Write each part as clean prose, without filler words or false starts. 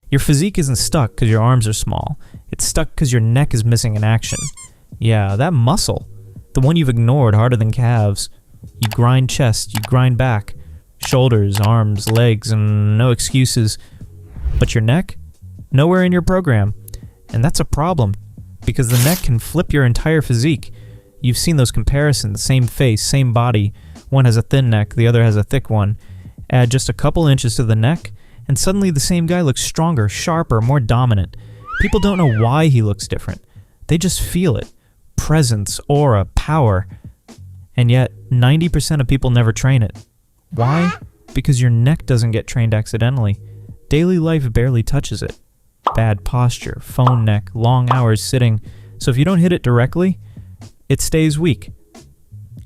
Your physique isn't stuck because your arms are small. It's stuck because your neck is missing in action. Yeah, that muscle, the one you've ignored harder than calves. You grind chest, you grind back, shoulders, arms, legs, and no excuses. But your neck? Nowhere in your program. And that's a problem, because the neck can flip your entire physique. You've seen those comparisons, same face, same body. One has a thin neck, the other has a thick one. Add just a couple inches to the neck, and suddenly the same guy looks stronger, sharper, more dominant. People don't know why he looks different. They just feel it. Presence, aura, power. And yet, 90% of people never train it. Why? Because your neck doesn't get trained accidentally. Daily life barely touches it. Bad posture, phone neck, long hours sitting. So if you don't hit it directly, it stays weak.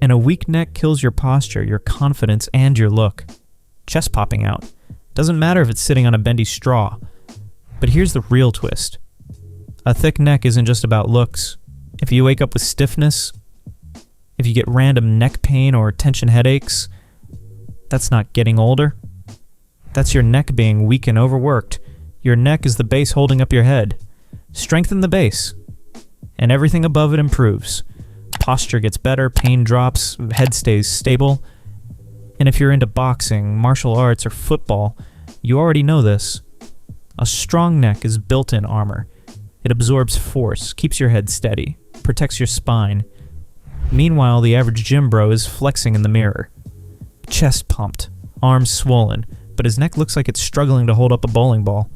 And a weak neck kills your posture, your confidence, and your look. Chest popping out. Doesn't matter if it's sitting on a bendy straw. But here's the real twist. A thick neck isn't just about looks. If you wake up with stiffness, if you get random neck pain or tension headaches, that's not getting older. That's your neck being weak and overworked. Your neck is the base holding up your head. Strengthen the base, and everything above it improves. Posture gets better, pain drops, head stays stable. And if you're into boxing, martial arts, or football, you already know this. A strong neck is built-in armor. It absorbs force, keeps your head steady, protects your spine. Meanwhile, the average gym bro is flexing in the mirror. Chest pumped, arms swollen, but his neck looks like it's struggling to hold up a bowling ball.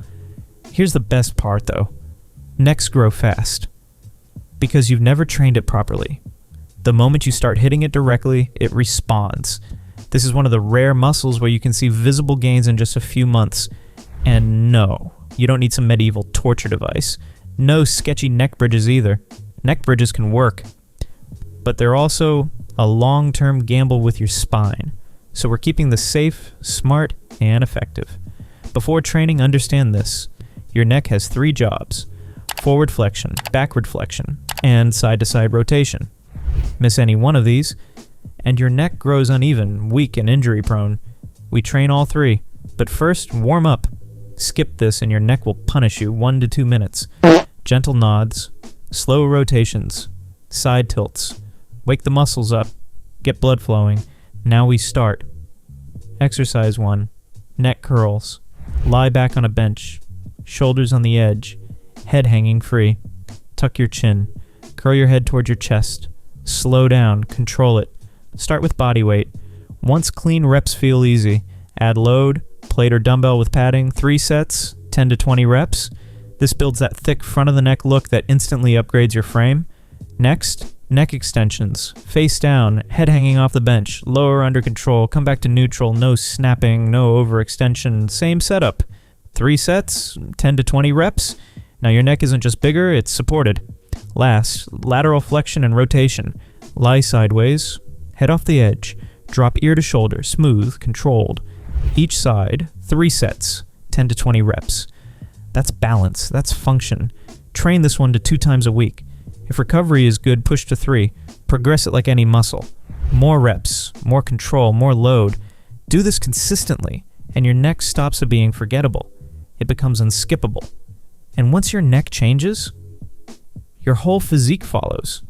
Here's the best part, though. Necks grow fast. Because you've never trained it properly. The moment you start hitting it directly, it responds. This is one of the rare muscles where you can see visible gains in just a few months. And no, you don't need some medieval torture device. No sketchy neck bridges either. Neck bridges can work. But they're also a long-term gamble with your spine. So we're keeping this safe, smart, and effective. Before training, understand this. Your neck has 3 jobs. Forward flexion, backward flexion, and side-to-side rotation. Miss any one of these, and your neck grows uneven, weak, and injury-prone. We train all 3, but first, warm up. Skip this and your neck will punish you 1 to 2 minutes. Gentle nods, slow rotations, side tilts. Wake the muscles up, get blood flowing. Now we start. Exercise 1, neck curls. Lie back on a bench, shoulders on the edge, head hanging free. Tuck your chin, curl your head toward your chest. Slow down, control it. Start with body weight. Once clean reps feel easy, add load, plate or dumbbell with padding, 3 sets, 10 to 20 reps. This builds that thick front of the neck look that instantly upgrades your frame. Next, neck extensions. Face down, head hanging off the bench, lower under control, come back to neutral, no snapping, no overextension, same setup. 3 sets, 10 to 20 reps. Now your neck isn't just bigger, it's supported. Last, lateral flexion and rotation. Lie sideways, head off the edge, drop ear to shoulder, smooth, controlled. Each side, 3 sets, 10 to 20 reps. That's balance, that's function. Train this one to 2 times a week. If recovery is good, push to 3. Progress it like any muscle. More reps, more control, more load. Do this consistently, and your neck stops being forgettable. It becomes unskippable. And once your neck changes, your whole physique follows.